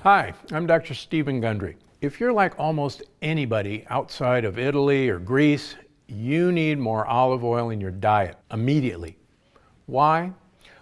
Hi, I'm Dr. Stephen Gundry. If you're like almost anybody outside of Italy or Greece, you need more olive oil in your diet immediately. Why?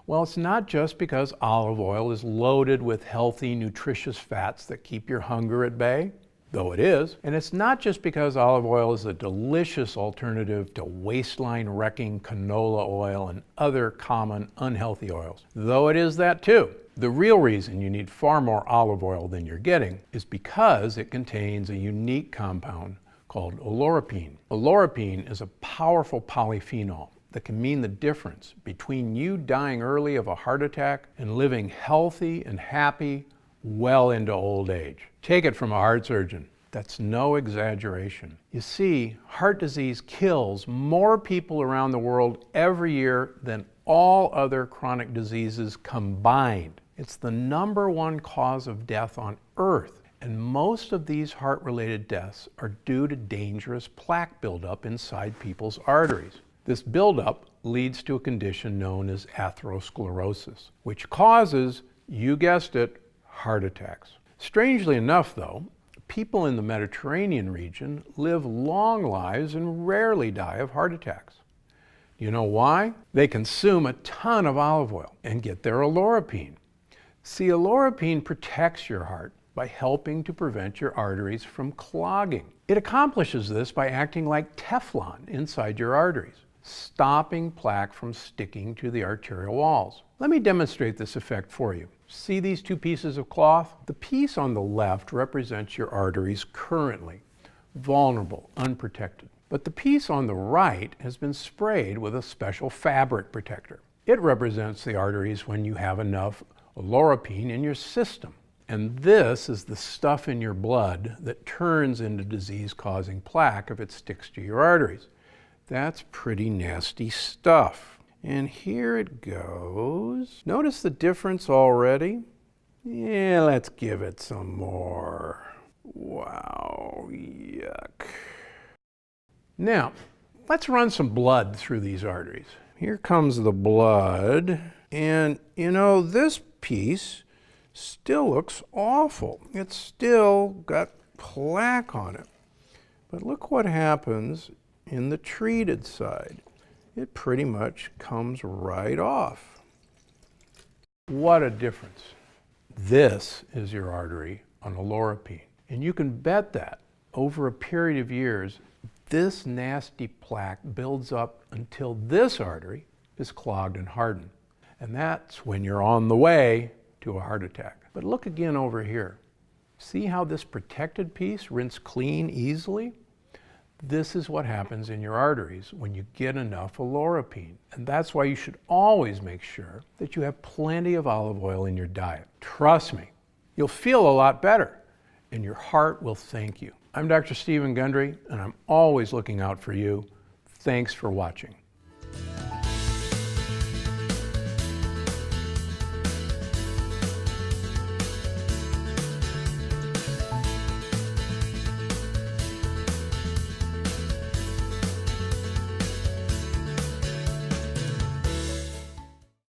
Well, it's not just because olive oil is loaded with healthy, nutritious fats that keep your hunger at bay, though it is. And it's not just because olive oil is a delicious alternative to waistline-wrecking canola oil and other common unhealthy oils, though it is that too. The real reason you need far more olive oil than you're getting is because it contains a unique compound called oleuropein. Oleuropein is a powerful polyphenol that can mean the difference between you dying early of a heart attack and living healthy and happy well into old age. Take it from a heart surgeon. That's no exaggeration. You see, heart disease kills more people around the world every year than all other chronic diseases combined. It's the #1 cause of death on Earth, and most of these heart-related deaths are due to dangerous plaque buildup inside people's arteries. This buildup leads to a condition known as atherosclerosis, which causes, you guessed it, heart attacks. Strangely enough, though, people in the Mediterranean region live long lives and rarely die of heart attacks. You know why? They consume a ton of olive oil and get their oleuropein. See, oleuropein protects your heart by helping to prevent your arteries from clogging. It accomplishes this by acting like Teflon inside your arteries, stopping plaque from sticking to the arterial walls. Let me demonstrate this effect for you. See these two pieces of cloth? The piece on the left represents your arteries currently, vulnerable, unprotected. But the piece on the right has been sprayed with a special fabric protector. It represents the arteries when you have enough oleuropein in your system. And this is the stuff in your blood that turns into disease-causing plaque if it sticks to your arteries. That's pretty nasty stuff. And here it goes. Notice the difference already? Yeah, let's give it some more. Wow, yuck. Now, let's run some blood through these arteries. Here comes the blood. And you know, this piece still looks awful. It's still got plaque on it. But look what happens in the treated side. It pretty much comes right off. What a difference. This is your artery on oleuropein. And you can bet that over a period of years, this nasty plaque builds up until this artery is clogged and hardened. And that's when you're on the way to a heart attack. But look again over here. See how this protected piece rinsed clean easily? This is what happens in your arteries when you get enough oleuropein. And that's why you should always make sure that you have plenty of olive oil in your diet. Trust me, you'll feel a lot better and your heart will thank you. I'm Dr. Stephen Gundry, and I'm always looking out for you. Thanks for watching.